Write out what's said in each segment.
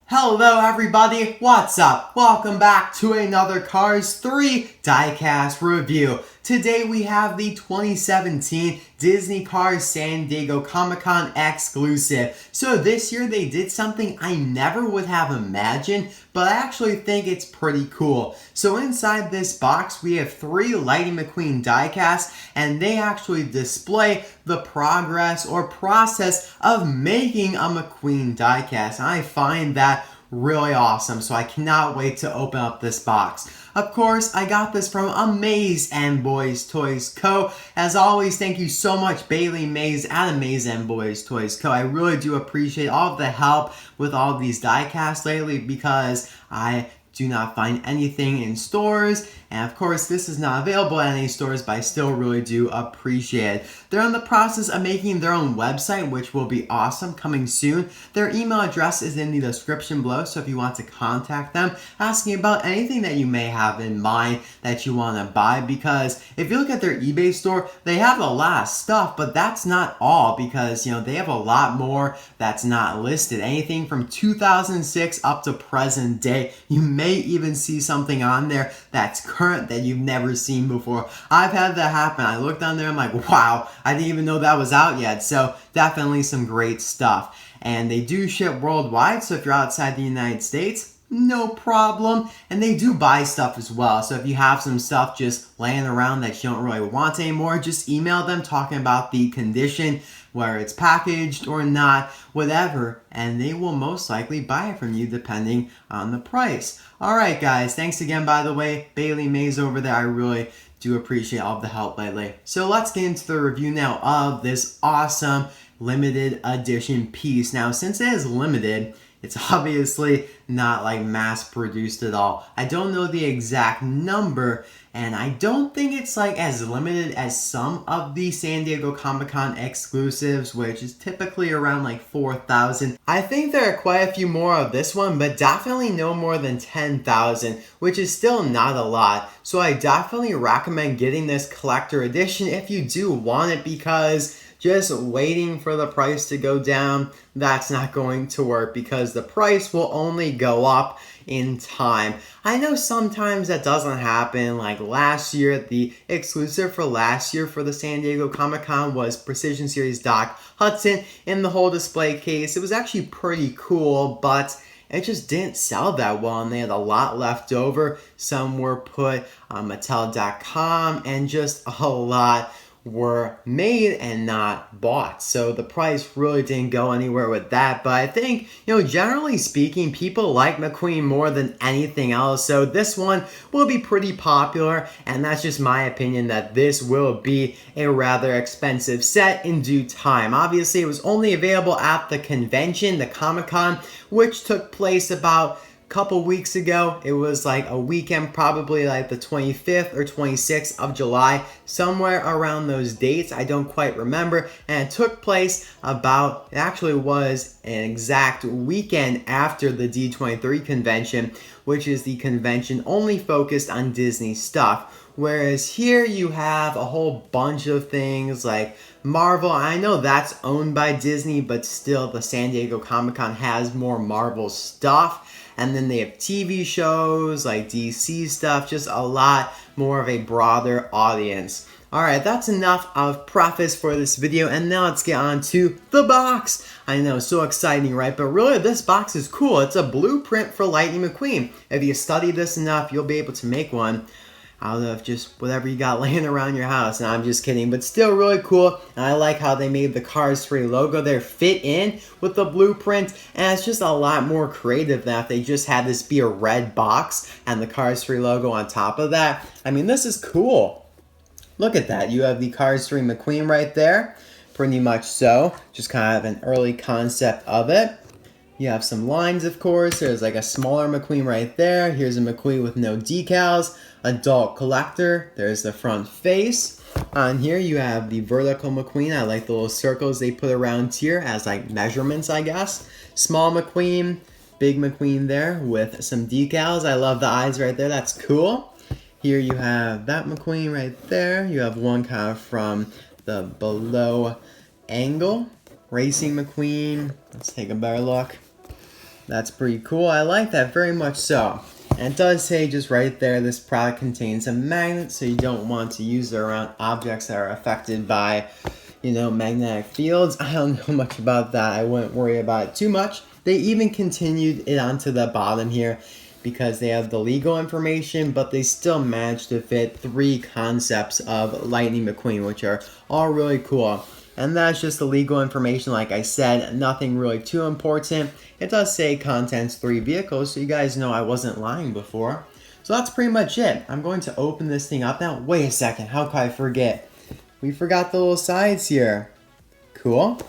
Hello everybody, what's up? Welcome back to another Cars 3 die-cast review. Today we have the 2017 Disney Cars San Diego Comic-Con exclusive. So this year they did something I never would have imagined, but I actually think it's pretty cool. So inside this box we have 3 Lightning McQueen die-casts, and they actually display the progress or process of making a McQueen die-cast. I find that really awesome, so I cannot wait to open up this box. Of course, I got this from Amaze and Boys Toys Co. As always, thank you so much, Bailey Mays at Amaze and Boys Toys Co. I really do appreciate all of the help with all of these die-casts lately because I do not find anything in stores, and of course this is not available at any stores, but I still really do appreciate it. They're in the process of making their own website, which will be awesome, coming soon. Their email address is in the description below, so if you want to contact them asking about anything that you may have in mind that you want to buy, because if you look at their eBay store, they have a lot of stuff, but that's not all, because they have a lot more that's not listed. Anything from 2006 up to present day. You may even see something on there that's current that you've never seen before. I've had that happen. I looked on there, I'm like, wow, I didn't even know that was out yet. So definitely some great stuff. And they do ship worldwide, so if you're outside the United States, no problem. And they do buy stuff as well. So if you have some stuff just laying around that you don't really want anymore, just email them talking about the condition, where it's packaged or not, whatever, and they will most likely buy it from you depending on the price. Alright guys, thanks again by the way, Bailey Mays over there. I really do appreciate all of the help lately. So let's get into the review now of this awesome limited edition piece. Now since it is limited, it's obviously not like mass produced at all. I don't know the exact number, and I don't think it's like as limited as some of the San Diego Comic-Con exclusives, which is typically around like 4,000. I think there are quite a few more of this one, but definitely no more than 10,000, which is still not a lot. So I definitely recommend getting this collector edition if you do want it, because just waiting for the price to go down, that's not going to work, because the price will only go up in time. I know sometimes that doesn't happen. Like last year, the exclusive for last year for the San Diego Comic-Con was Precision Series Doc Hudson in the whole display case. It was actually pretty cool, but it just didn't sell that well, and they had a lot left over. Some were put on Mattel.com, and just a lot were made and not bought. So the price really didn't go anywhere with that. But I think, generally speaking, people like McQueen more than anything else. So this one will be pretty popular, and that's just my opinion that this will be a rather expensive set in due time. Obviously, it was only available at the convention, the Comic-Con, which took place about couple weeks ago. It was like a weekend, probably like the 25th or 26th of July, somewhere around those dates. I don't quite remember. And it took place about, it actually was an exact weekend after the D23 convention, which is the convention only focused on Disney stuff. Whereas here you have a whole bunch of things like Marvel. I know that's owned by Disney, but still the San Diego Comic-Con has more Marvel stuff. And then they have TV shows like DC stuff, just a lot more of a broader audience. Alright, that's enough of preface for this video, and now let's get on to the box. I know, so exciting, right? But really, this box is cool. It's a blueprint for Lightning McQueen. If you study this enough, you'll be able to make one out of just whatever you got laying around your house. And I'm just kidding, but still really cool. And I like how they made the Cars 3 logo there fit in with the blueprint, and it's just a lot more creative than if they just had this be a red box and the Cars 3 logo on top of that. I mean, this is cool. Look at that. You have the Cars 3 McQueen right there. Pretty much so. Just kind of an early concept of it. You have some lines, of course. There's like a smaller McQueen right there. Here's a McQueen with no decals. Adult collector. There's the front face. On here you have the vertical McQueen. I like the little circles they put around here as like measurements, I guess. Small McQueen. Big McQueen there with some decals. I love the eyes right there. That's cool. Here you have that McQueen right there. You have one kind of from the below angle. Racing McQueen. Let's take a better look. That's pretty cool. I like that very much so. And it does say just right there, this product contains a magnet, so you don't want to use it around objects that are affected by, you know, magnetic fields. I don't know much about that. I wouldn't worry about it too much. They even continued it onto the bottom here because they have the legal information, but they still managed to fit 3 concepts of Lightning McQueen, which are all really cool. And that's just the legal information, like I said, nothing really too important. It does say contents 3 vehicles, so you guys know I wasn't lying before. So that's pretty much it. I'm going to open this thing up now. Wait a second, how could I forget? We forgot the little sides here. Cool.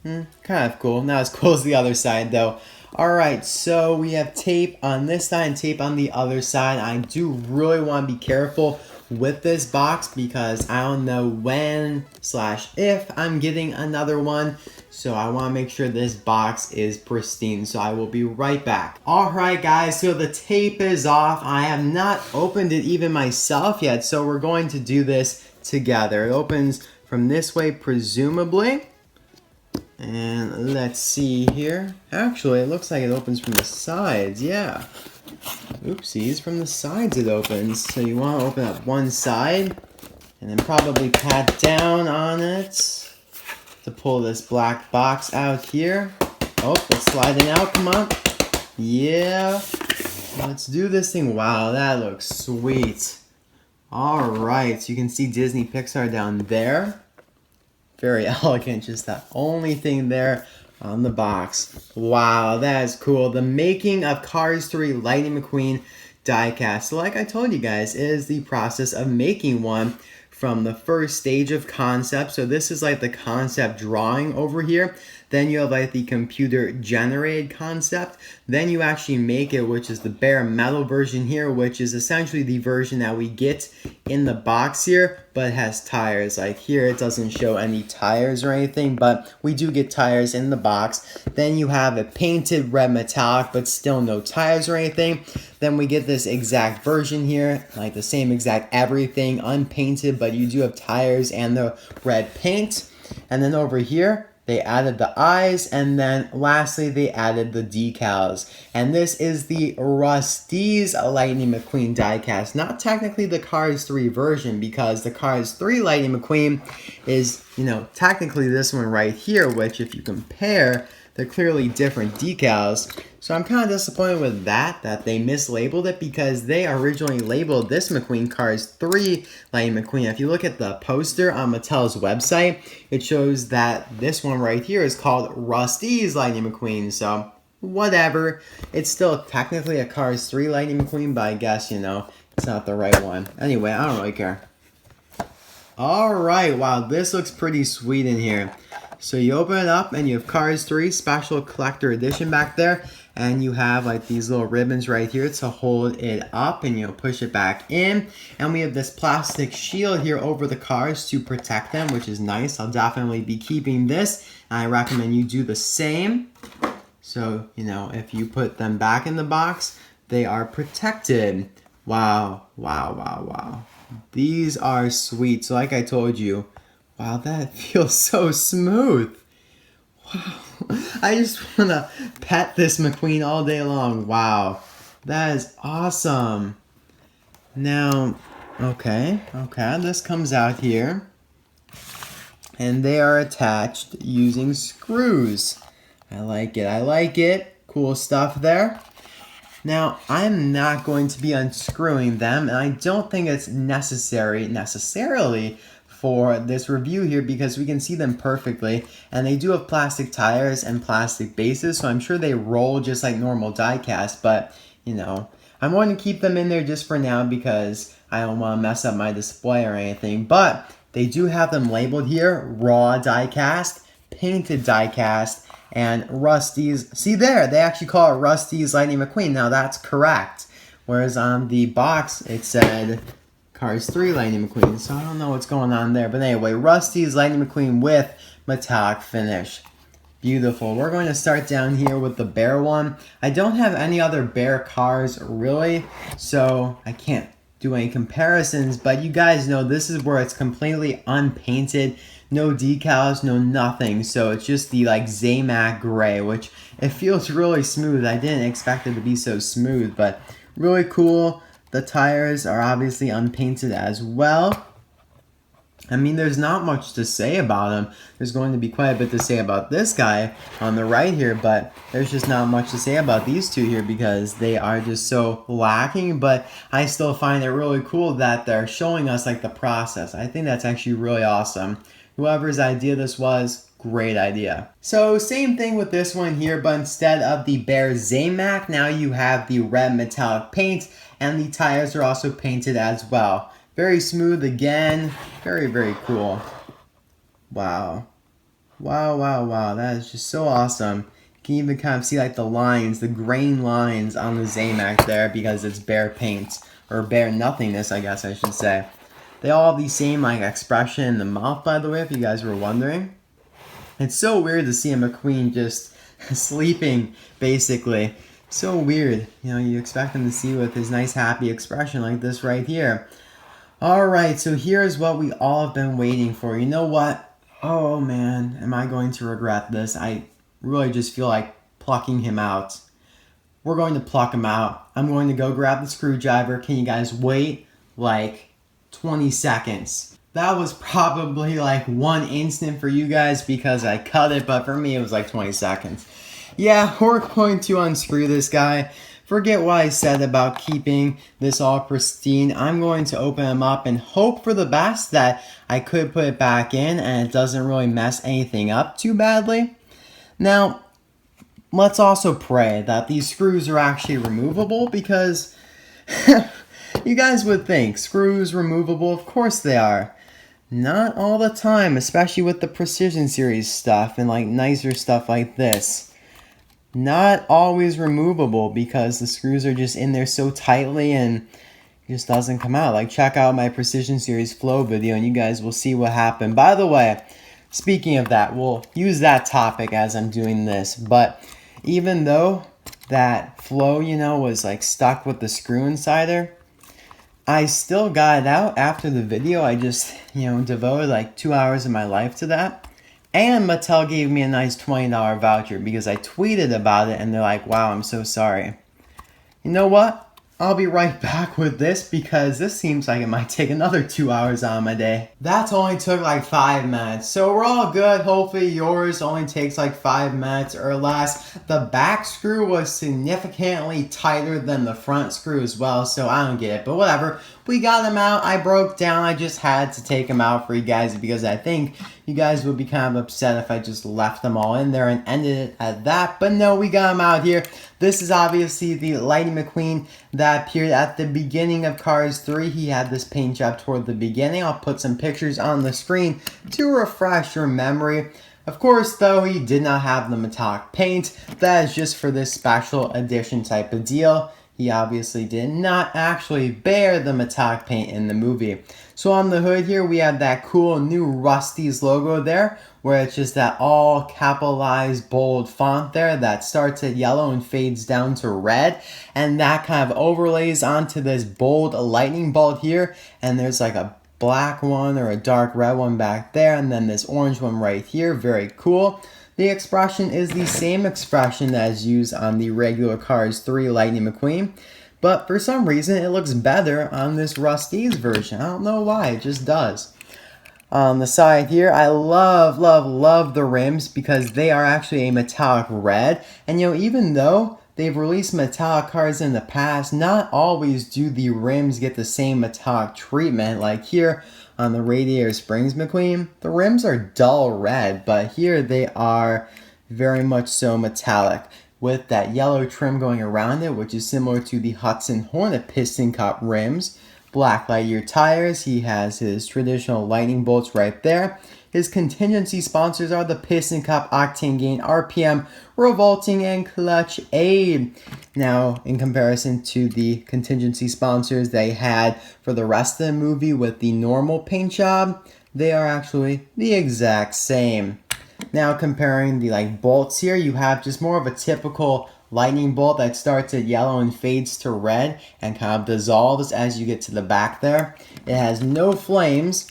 Kind of cool. Not as cool as the other side though. Alright, so we have tape on this side and tape on the other side. I do really want to be careful with this box because I don't know when/if I'm getting another one. So I want to make sure this box is pristine. So I will be right back. Alright guys, so the tape is off. I have not opened it even myself yet. So we're going to do this together. It opens from this way presumably. And let's see here. Actually, it looks like it opens from the sides. Yeah. Oopsies, from the sides it opens. So you want to open up one side and then probably pat down on it to pull this black box out here. Oh, it's sliding out. Come on. Yeah. Let's do this thing. Wow, that looks sweet. Alright, so you can see Disney Pixar down there. Very elegant, just that only thing there on the box. Wow, that is cool. The making of Cars 3 Lightning McQueen Die-cast. So like I told you guys, it is the process of making one from the first stage of concept. So this is like the concept drawing over here. Then you have like the computer generated concept. Then you actually make it, which is the bare metal version here, which is essentially the version that we get in the box here, but it has tires. Like here, it doesn't show any tires or anything, but we do get tires in the box. Then you have a painted red metallic, but still no tires or anything. Then we get this exact version here, like the same exact everything, unpainted, but you do have tires and the red paint. And then over here, they added the eyes, and then lastly, they added the decals. And this is the Rust-Eze Lightning McQueen Die-cast. Not technically the Cars 3 version, because the Cars 3 Lightning McQueen is, you know, technically this one right here, which if you compare, they're clearly different decals. So I'm kind of disappointed with that they mislabeled it, because they originally labeled this McQueen Cars 3 Lightning McQueen. If you look at the poster on Mattel's website, it shows that this one right here is called Rust-Eze Lightning McQueen. So whatever. It's still technically a Cars 3 Lightning McQueen, but I guess, you know, it's not the right one. Anyway, I don't really care. Alright, wow, this looks pretty sweet in here. So you open it up and you have Cars 3 Special Collector Edition back there. And you have like these little ribbons right here to hold it up, and you'll push it back in. And we have this plastic shield here over the cars to protect them, which is nice. I'll definitely be keeping this. And I recommend you do the same. So, you know, if you put them back in the box, they are protected. Wow, wow, wow, wow. These are sweet. So like I told you, wow, that feels so smooth. Wow. I just want to pet this McQueen all day long. Wow. That is awesome. Now, okay, this comes out here. And they are attached using screws. I like it. Cool stuff there. Now, I'm not going to be unscrewing them, and I don't think it's necessarily for this review here, because we can see them perfectly, and they do have plastic tires and plastic bases, so I'm sure they roll just like normal die-cast, but you know, I'm going to keep them in there just for now because I don't want to mess up my display or anything. But they do have them labeled here: raw die-cast, painted die-cast, and Rust-Eze. See there, they actually call it Rust-Eze Lightning McQueen. Now that's correct, whereas on the box it said Cars 3 Lightning McQueen, so I don't know what's going on there. But anyway, Rust-Eze Lightning McQueen with metallic finish. Beautiful. We're going to start down here with the bare one. I don't have any other bare cars really, so I can't do any comparisons, but you guys know this is where it's completely unpainted. no decals, no nothing. So it's just the like Zamac gray, which it feels really smooth. I didn't expect it to be so smooth, but really cool. The tires are obviously unpainted as well. I mean, there's not much to say about him. There's going to be quite a bit to say about this guy on the right here, but there's just not much to say about these two here because they are just so lacking. But I still find it really cool that they're showing us like the process. I think that's actually really awesome. Whoever's idea this was, great idea. So same thing with this one here, but instead of the bare Zamac, now you have the red metallic paint, and the tires are also painted as well. Very smooth again. Very, very cool. Wow. Wow, wow, wow. That is just so awesome. You can even kind of see like the lines, the grain lines on the Zamac there because it's bare paint. Or bare nothingness, I guess I should say. They all have the same like expression in the mouth, by the way, if you guys were wondering. It's so weird to see a McQueen just sleeping, basically. So weird. You know, you expect him to see with his nice happy expression like this right here. Alright, so here's what we all have been waiting for. You know what? Oh man, am I going to regret this? I really just feel like plucking him out. We're going to pluck him out. I'm going to go grab the screwdriver. Can you guys wait like 20 seconds? That was probably like 1 instant for you guys because I cut it, but for me it was like 20 seconds. Yeah, we're going to unscrew this guy. Forget what I said about keeping this all pristine. I'm going to open them up and hope for the best that I could put it back in and it doesn't really mess anything up too badly. Now, let's also pray that these screws are actually removable because you guys would think screws removable. Of course they are. Not all the time, especially with the Precision Series stuff and like nicer stuff like this. Not always removable because the screws are just in there so tightly and it just doesn't come out. Like check out my Precision Series flow video and you guys will see what happened. By the way, speaking of that, we'll use that topic as I'm doing this. But even though that flow, you know, was like stuck with the screw insider, I still got it out after the video. I just, you know, devoted like 2 hours of my life to that. And Mattel gave me a nice $20 voucher because I tweeted about it and they're like, wow, I'm so sorry. You know what? I'll be right back with this because this seems like it might take another 2 hours out of my day. That only took like 5 minutes. So we're all good. Hopefully yours only takes like 5 minutes or less. The back screw was significantly tighter than the front screw as well. So I don't get it, but whatever. We got them out. I broke down. I just had to take them out for you guys because I think you guys would be kind of upset if I just left them all in there and ended it at that. But no, we got them out here. This is obviously the Lightning McQueen that appeared at the beginning of Cars 3. He had this paint job toward the beginning. I'll put some pictures on the screen to refresh your memory. Of course, though, he did not have the metallic paint. That is just for this special edition type of deal. He obviously did not actually bear the metallic paint in the movie. So on the hood here, we have that cool new Rust-Eze logo there, where it's just that all capitalized bold font there that starts at yellow and fades down to red. And that kind of overlays onto this bold lightning bolt here. And there's like a black one or a dark red one back there. And then this orange one right here. Very cool. The expression is the same expression that is used on the regular Cars 3 Lightning McQueen, but for some reason it looks better on this Rust-Eze version. I don't know why, it just does. On the side here, I love, love, love the rims because they are actually a metallic red, and you know, even though they've released metallic cars in the past, not always do the rims get the same metallic treatment. Like here, on the Radiator Springs McQueen, the rims are dull red, but here they are very much so metallic with that yellow trim going around it, which is similar to the Hudson Hornet piston cup rims. Black Lightyear tires, he has his traditional lightning bolts right there. His contingency sponsors are the Piston Cup, Octane Gain, RPM, Revolting, and Clutch Aid. Now, in comparison to the contingency sponsors they had for the rest of the movie with the normal paint job, they are actually the exact same. Now, comparing the bolts here, you have just more of a typical lightning bolt that starts at yellow and fades to red and kind of dissolves as you get to the back there. It has no flames.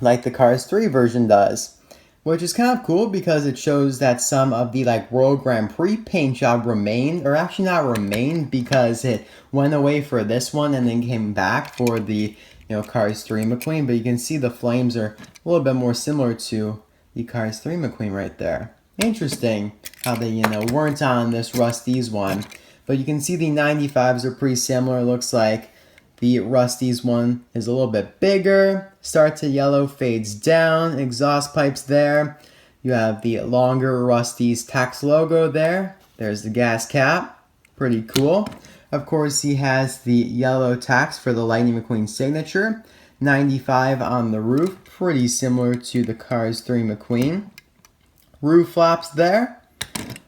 like the Cars 3 version does. Which is kind of cool because it shows that some of the like World Grand Prix paint job remained, or actually not remained because it went away for this one and then came back for the Cars 3 McQueen. But you can see the flames are a little bit more similar to the Cars 3 McQueen right there. Interesting how they weren't on this Rust-Eze one. But you can see the 95s are pretty similar. It looks like the Rust-Eze one is a little bit bigger. Start to yellow fades down. Exhaust pipes there. You have the longer Rust-Eze Tax logo there. There's the gas cap. Pretty cool. Of course, he has the yellow tax for the Lightning McQueen signature. 95 on the roof. Pretty similar to the Cars 3 McQueen. Roof flaps there.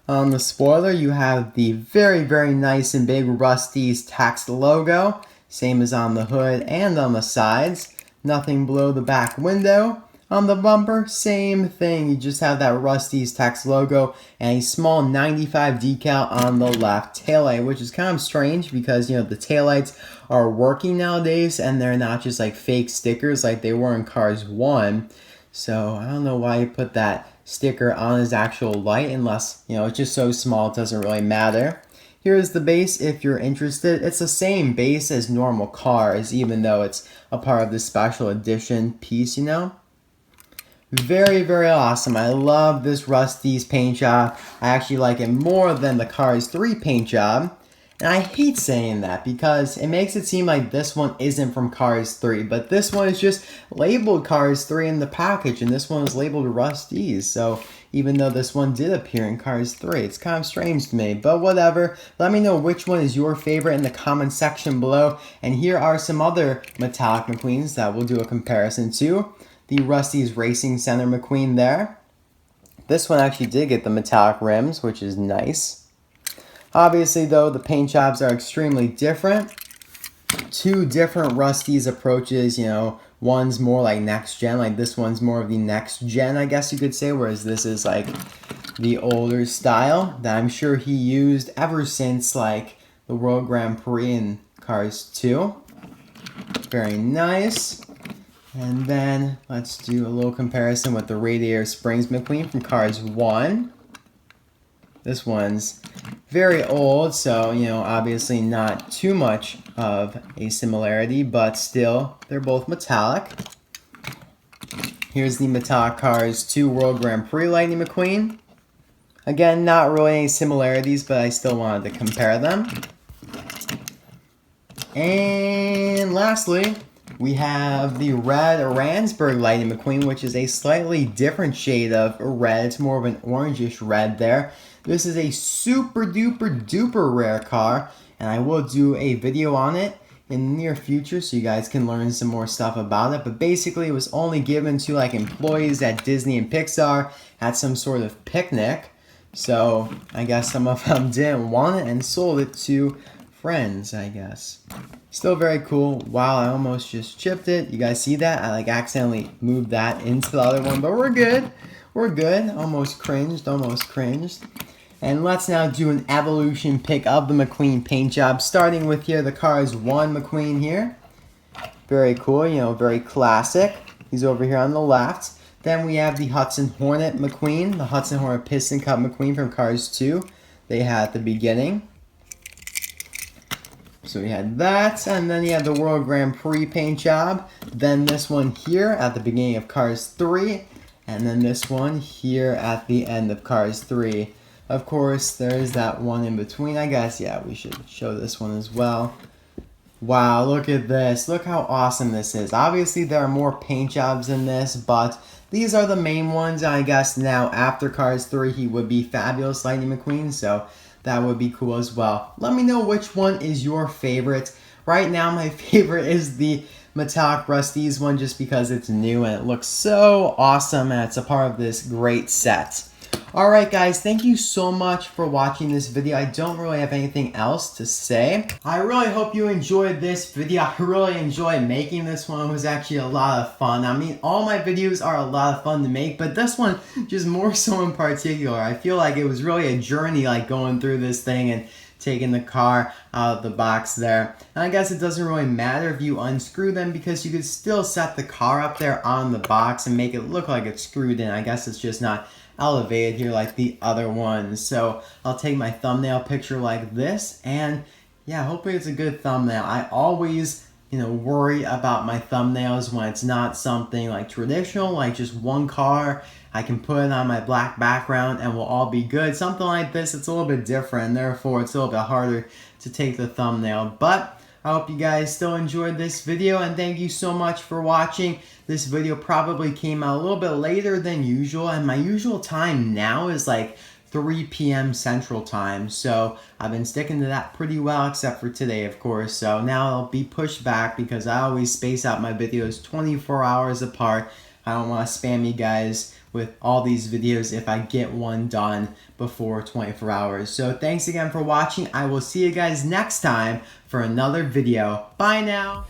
On the spoiler, you have the very, very nice and big Rust-Eze Tax logo. Same as on the hood and on the sides. Nothing below the back window. On the bumper, same thing. You just have that Rust-Eze Tax logo and a small 95 decal on the left taillight, which is kind of strange because, the taillights are working nowadays and they're not just like fake stickers like they were in Cars 1. So I don't know why you put that sticker on his actual light unless, it's just so small it doesn't really matter. Here's the base if you're interested. It's the same base as normal Cars, even though it's a part of the special edition piece, Very, very awesome. I love this Rust-Eze paint job. I actually like it more than the Cars 3 paint job. And I hate saying that because it makes it seem like this one isn't from Cars 3. But this one is just labeled Cars 3 in the package, and this one is labeled Rust-Eze. So even though this one did appear in Cars 3, it's kind of strange to me. But whatever. Let me know which one is your favorite in the comment section below. And here are some other metallic McQueens that we'll do a comparison to. The Rust-Eze Racing Center McQueen there. This one actually did get the metallic rims, which is nice. Obviously, though, the paint jobs are extremely different. Two different Rust-Eze approaches, one's more like next gen, like this one's more of the next gen, I guess you could say, whereas this is like the older style that I'm sure he used ever since like the World Grand Prix in Cars 2. Very nice. And then let's do a little comparison with the Radiator Springs McQueen from Cars 1. This one's very old, so, obviously not too much of a similarity, but still, they're both metallic. Here's the metallic Cars 2 World Grand Prix Lightning McQueen. Again, not really any similarities, but I still wanted to compare them. And lastly, we have the red Ransburg Lightning McQueen, which is a slightly different shade of red. It's more of an orangish red there. This is a super duper duper rare car, and I will do a video on it in the near future so you guys can learn some more stuff about it. But basically, it was only given to like employees at Disney and Pixar at some sort of picnic. So I guess some of them didn't want it and sold it to friends, I guess. Still very cool. Wow, I almost just chipped it. You guys see that? I like accidentally moved that into the other one, but we're good. We're good. Almost cringed, almost cringed. And let's now do an evolution pick of the McQueen paint job, starting with here the Cars 1 McQueen here. Very cool, very classic. He's over here on the left. Then we have the Hudson Hornet McQueen, the Hudson Hornet Piston Cup McQueen from Cars 2. They had at the beginning. So we had that, and then you have the World Grand Prix paint job. Then this one here at the beginning of Cars 3. And then this one here at the end of Cars 3. Of course, there's that one in between. I guess, yeah, we should show this one as well. Wow, look at this. Look how awesome this is. Obviously, there are more paint jobs in this, but these are the main ones. I guess now after Cars 3, he would be Fabulous Lightning McQueen, so that would be cool as well. Let me know which one is your favorite. Right now, my favorite is the metallic Rust-Eze one just because it's new and it looks so awesome and it's a part of this great set. Alright guys, thank you so much for watching this video. I don't really have anything else to say. I really hope you enjoyed this video. I really enjoyed making this one. It was actually a lot of fun. I mean, all my videos are a lot of fun to make, but this one just more so in particular. I feel like it was really a journey, like going through this thing and taking the car out of the box there. And I guess it doesn't really matter if you unscrew them because you could still set the car up there on the box and make it look like it's screwed in. I guess it's just not elevated here like the other ones. So I'll take my thumbnail picture like this, and yeah, hopefully it's a good thumbnail. I always worry about my thumbnails when it's not something like traditional, like just one car. I can put it on my black background and we'll all be good. Something like this, it's a little bit different, and therefore it's a little bit harder to take the thumbnail. But I hope you guys still enjoyed this video, and thank you so much for watching. This video probably came out a little bit later than usual, and my usual time now is like 3 p.m. Central Time, so I've been sticking to that pretty well, except for today, of course. So now I'll be pushed back because I always space out my videos 24 hours apart. I don't want to spam you guys with all these videos if I get one done before 24 hours. So thanks again for watching. I will see you guys next time for another video. Bye now.